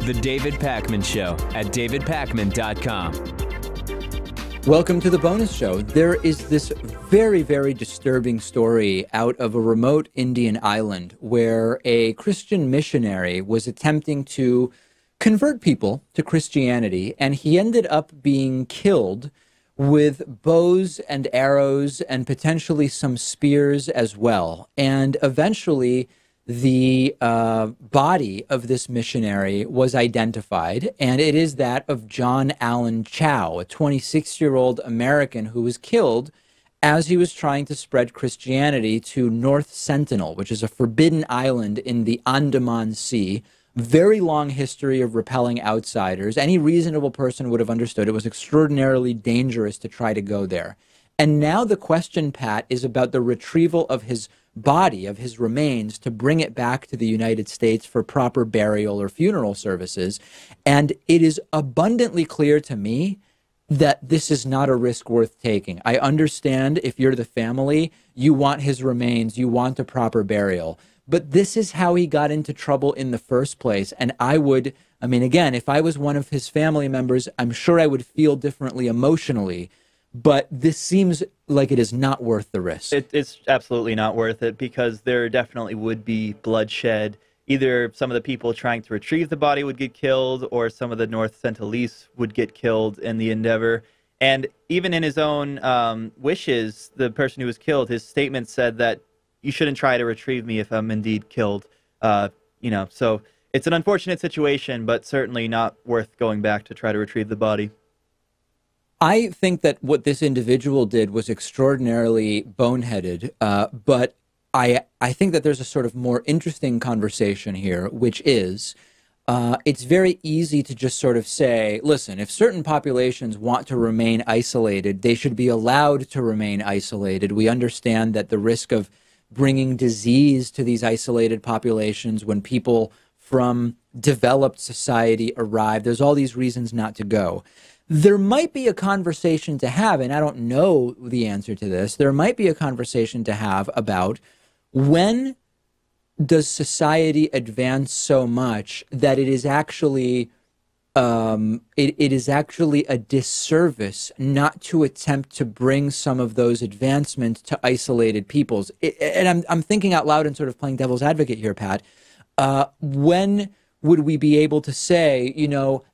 The David Pakman Show at davidpakman.com. Welcome to the bonus show. There is this very, very disturbing story out of a remote Indian island where a Christian missionary was attempting to convert people to Christianity, and he ended up being killed with bows and arrows and potentially some spears as well. And eventually, the body of this missionary was identified, and it is that of John Allen Chow, a 26-year-old American who was killed as he was trying to spread Christianity to North Sentinel, which is a forbidden island in the Andaman Sea. Very long history of repelling outsiders. Any reasonable person would have understood it was extraordinarily dangerous to try to go there. And now the question, Pat, is about the retrieval of his body, of his remains, to bring it back to the United States for proper burial or funeral services. And it is abundantly clear to me that this is not a risk worth taking. I understand if you're the family, you want his remains, you want a proper burial. But this is how he got into trouble in the first place. And again, if I was one of his family members, I'm sure I would feel differently emotionally. But this seems like it is not worth the risk. It's absolutely not worth it, because there definitely would be bloodshed. Either some of the people trying to retrieve the body would get killed, or some of the North Sentinelese would get killed in the endeavor. And even in his own wishes, the person who was killed, his statement said that you shouldn't try to retrieve me if I'm indeed killed. So it's an unfortunate situation, but certainly not worth going back to try to retrieve the body. I think that what this individual did was extraordinarily boneheaded, but I think that there's a sort of more interesting conversation here, which is it's very easy to just sort of say, listen, if certain populations want to remain isolated, they should be allowed to remain isolated. We understand that the risk of bringing disease to these isolated populations when people from developed society arrive, there's all these reasons not to go. There might be a conversation to have, and I don't know the answer to this, there might be a conversation to have about when does society advance so much that it is actually it is actually a disservice not to attempt to bring some of those advancements to isolated peoples. And I'm thinking out loud and sort of playing devil's advocate here, Pat. When would we be able to say,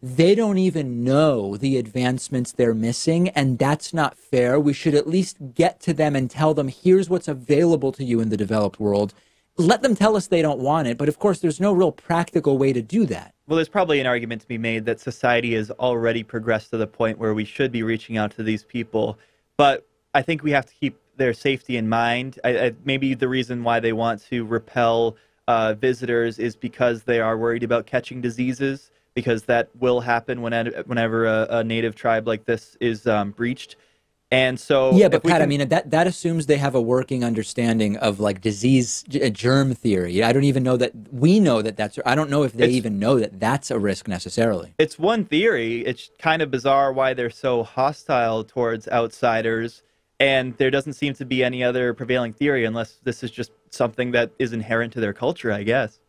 they don't even know the advancements they're missing, and that's not fair. We should at least get to them and tell them, here's what's available to you in the developed world. Let them tell us they don't want it. But of course, there's no real practical way to do that. Well, there's probably an argument to be made that society has already progressed to the point where we should be reaching out to these people. But I think we have to keep their safety in mind. Maybe the reason why they want to repel visitors is because they are worried about catching diseases, because that will happen whenever a native tribe like this is breached. And so, yeah, but Pat, that assumes they have a working understanding of like disease germ theory. I don't even know that we know that that's. I don't know if they even know that that's a risk necessarily. It's one theory. It's kind of bizarre why they're so hostile towards outsiders, and there doesn't seem to be any other prevailing theory unless this is just something that is inherent to their culture, I guess.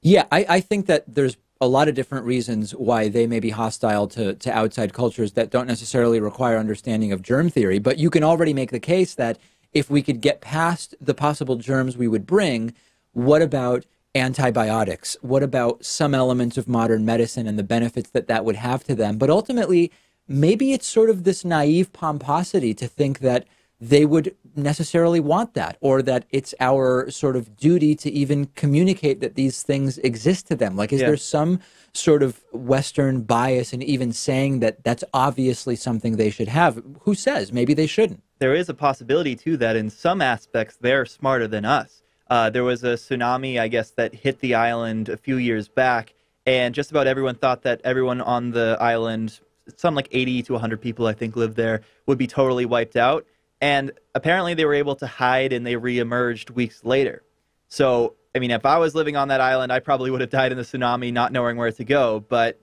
Yeah, I think that there's a lot of different reasons why they may be hostile to outside cultures that don't necessarily require understanding of germ theory. But you can already make the case that if we could get past the possible germs we would bring, what about antibiotics? What about some elements of modern medicine and the benefits that that would have to them? But ultimately, maybe it's sort of this naive pomposity to think that they would necessarily want that, or that it's our sort of duty to even communicate that these things exist to them. Like, is there some sort of Western bias in even saying that that's obviously something they should have? Who says? Maybe they shouldn't. There is a possibility, too, that in some aspects they're smarter than us. There was a tsunami, I guess, that hit the island a few years back, and just about everyone thought that everyone on the island, some like 80 to 100 people, I think, lived there, would be totally wiped out. And apparently they were able to hide, and they reemerged weeks later. So, I mean, if I was living on that island, I probably would have died in the tsunami not knowing where to go. But,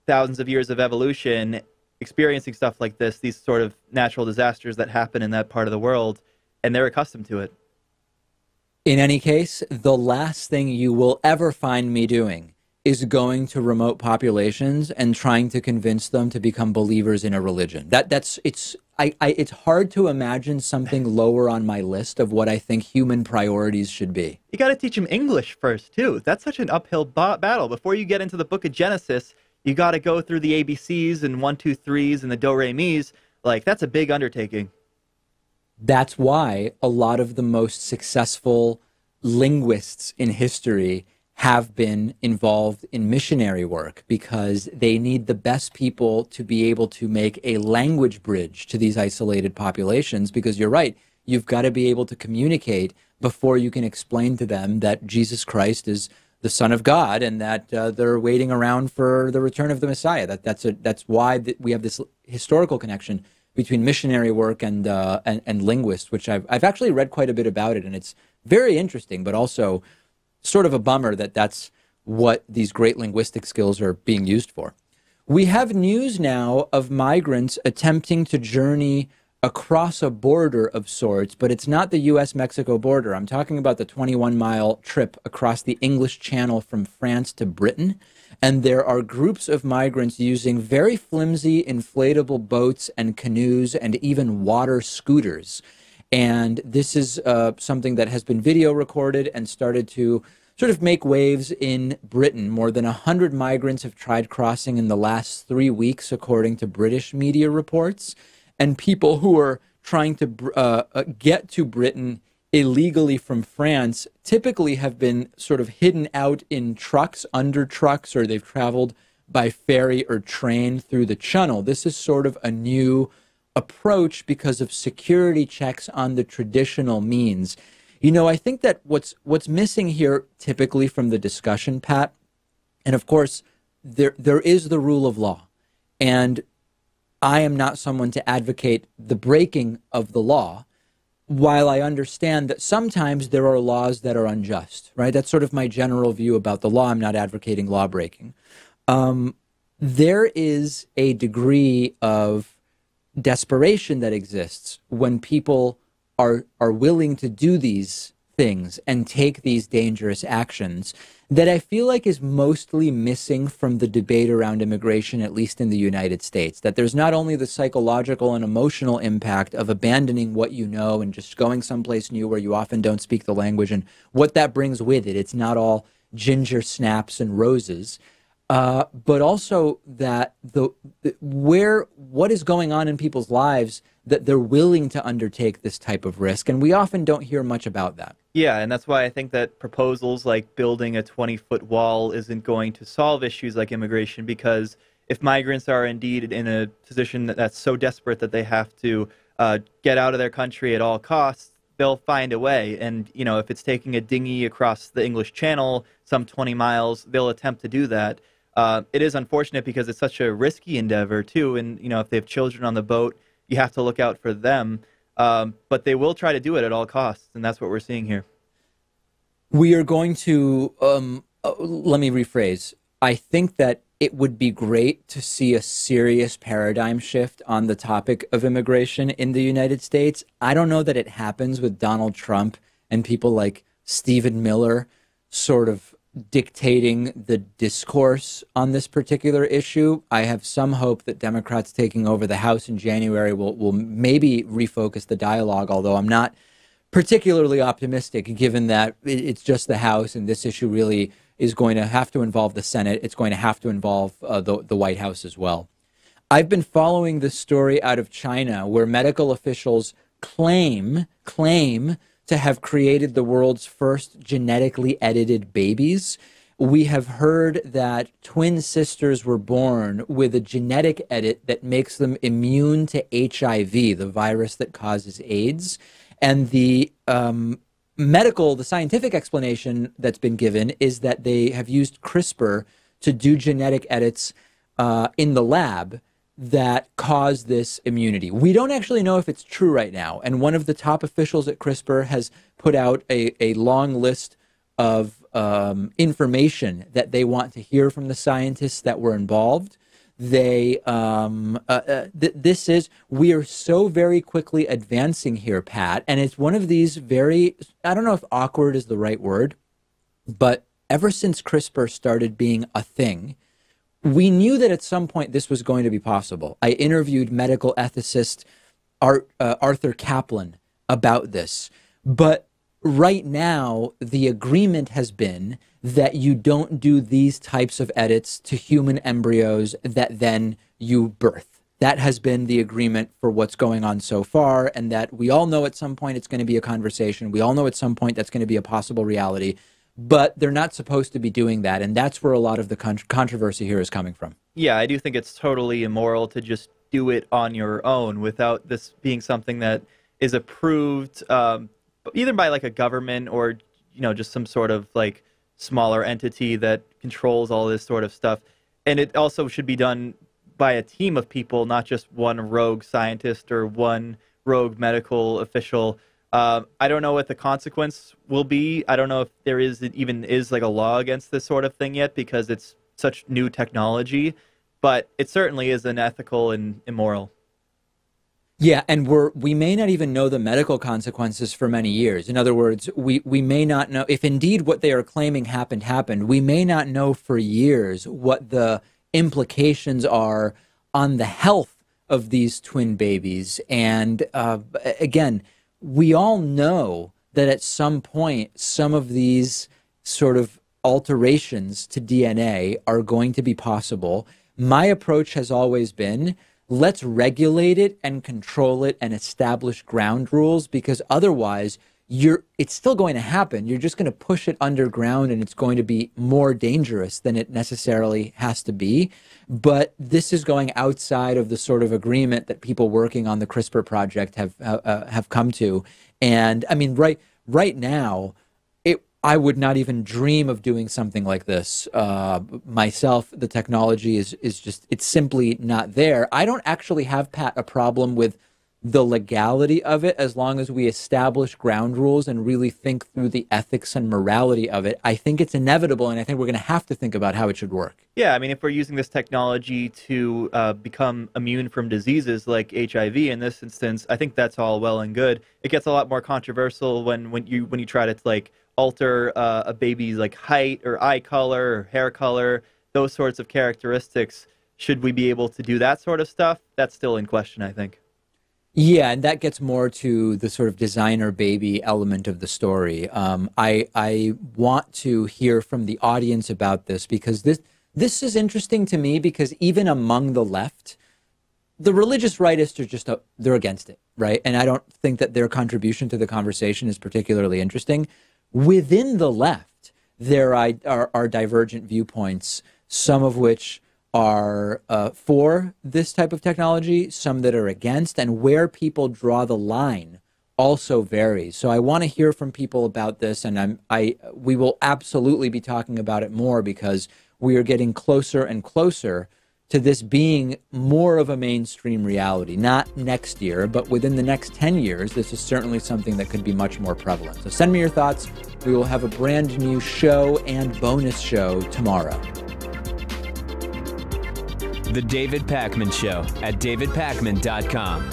thousands of years of evolution, experiencing stuff like this, these sort of natural disasters that happen in that part of the world, and they're accustomed to it. In any case, the last thing you will ever find me doing is going to remote populations and trying to convince them to become believers in a religion. It's hard to imagine something lower on my list of what I think human priorities should be. You got to teach them English first, too. That's such an uphill battle. Before you get into the book of Genesis, you got to go through the ABCs and 1, 2, 3s and the do, re, mi's. Like, that's a big undertaking. That's why a lot of the most successful linguists in history have been involved in missionary work, because they need the best people to be able to make a language bridge to these isolated populations. Because you're right, you've got to be able to communicate before you can explain to them that Jesus Christ is the Son of God and that they're waiting around for the return of the Messiah. That's why we have this historical connection between missionary work and linguists, which I've actually read quite a bit about it, and it's very interesting, but also sort of a bummer that that's what these great linguistic skills are being used for. We have news now of migrants attempting to journey across a border of sorts, but it's not the U.S.-Mexico border. I'm talking about the 21-mile trip across the English Channel from France to Britain. And there are groups of migrants using very flimsy inflatable boats and canoes and even water scooters. And this is something that has been video recorded and started to sort of make waves in Britain. More than 100 migrants have tried crossing in the last 3 weeks, according to British media reports. And people who are trying to get to Britain illegally from France typically have been sort of hidden out in trucks, under trucks, or they've traveled by ferry or train through the channel. This is sort of a new approach because of security checks on the traditional means. You know, I think that what's missing here typically from the discussion, Pat, and of course, there is the rule of law. And I am not someone to advocate the breaking of the law, while I understand that sometimes there are laws that are unjust, right? That's sort of my general view about the law. I'm not advocating law breaking. There is a degree of desperation that exists when people are willing to do these things and take these dangerous actions that I feel like is mostly missing from the debate around immigration, at least in the United States. That there's not only the psychological and emotional impact of abandoning what you know and just going someplace new where you often don't speak the language and what that brings with it. It's not all ginger snaps and roses. But also that what is going on in people's lives that they're willing to undertake this type of risk. And we often don't hear much about that. Yeah, and that's why I think that proposals like building a 20-foot wall isn't going to solve issues like immigration, because if migrants are indeed in a position that's so desperate that they have to get out of their country at all costs, they'll find a way. And, you know, if it's taking a dinghy across the English Channel, some 20 miles, they'll attempt to do that. It is unfortunate because it's such a risky endeavor, too. And, you know, if they have children on the boat, you have to look out for them. But they will try to do it at all costs. And that's what we're seeing here. We are going to, let me rephrase. I think that it would be great to see a serious paradigm shift on the topic of immigration in the United States. I don't know that it happens with Donald Trump and people like Stephen Miller sort of dictating the discourse on this particular issue. I have some hope that Democrats taking over the House in January will maybe refocus the dialogue, although I'm not particularly optimistic given that it's just the House and this issue really is going to have to involve the Senate. It's going to have to involve the White House as well. I've been following this story out of China where medical officials claim to have created the world's first genetically edited babies. We have heard that twin sisters were born with a genetic edit that makes them immune to HIV, the virus that causes AIDS. And the scientific explanation that's been given is that they have used CRISPR to do genetic edits in the lab that cause this immunity. We don't actually know if it's true right now. And one of the top officials at CRISPR has put out a long list of information that they want to hear from the scientists that were involved. We are so very quickly advancing here, Pat. And it's one of these very, I don't know if awkward is the right word, but ever since CRISPR started being a thing, we knew that at some point this was going to be possible. I interviewed medical ethicist Arthur Kaplan about this. But right now, the agreement has been that you don't do these types of edits to human embryos that then you birth. That has been the agreement for what's going on so far, and that we all know at some point it's going to be a conversation. We all know at some point that's going to be a possible reality, but they're not supposed to be doing that, and that's where a lot of the controversy here is coming from. Yeah, I do think it's totally immoral to just do it on your own without this being something that is approved either by like a government or, you know, just some sort of like smaller entity that controls all this sort of stuff. And it also should be done by a team of people, not just one rogue scientist or one rogue medical official. I don't know what the consequence will be. I don't know if there even is like a law against this sort of thing yet, because it's such new technology, but it certainly is unethical and immoral. Yeah, and we may not even know the medical consequences for many years. In other words, we may not know if indeed what they are claiming happened. We may not know for years what the implications are on the health of these twin babies. And again, we all know that at some point, some of these sort of alterations to DNA are going to be possible. My approach has always been, let's regulate it and control it and establish ground rules, because otherwise it's still going to happen. You're just going to push it underground, and it's going to be more dangerous than it necessarily has to be. But this is going outside of the sort of agreement that people working on the CRISPR project have come to. And I mean, right now, I would not even dream of doing something like this myself. The technology is just, it's simply not there. I don't actually have, Pat, a problem with the legality of it as long as we establish ground rules and really think through the ethics and morality of it. I think it's inevitable, and I think we're going to have to think about how it should work. Yeah, I mean, if we're using this technology to become immune from diseases like HIV in this instance, I think that's all well and good. It gets a lot more controversial when you try to like alter a baby's like height or eye color or hair color, those sorts of characteristics. Should we be able to do that sort of stuff? That's still in question, I think. Yeah, and that gets more to the sort of designer baby element of the story. I want to hear from the audience about this, because this is interesting to me, because even among the left, the religious rightists are just, they're against it, right? And I don't think that their contribution to the conversation is particularly interesting. Within the left, there are divergent viewpoints, some of which are for this type of technology, some that are against, and where people draw the line also varies. So I want to hear from people about this, and we will absolutely be talking about it more, because we are getting closer and closer to this being more of a mainstream reality. Not next year, but within the next 10 years, this is certainly something that could be much more prevalent. So send me your thoughts. We will have a brand new show and bonus show tomorrow. The David Pakman Show at davidpakman.com.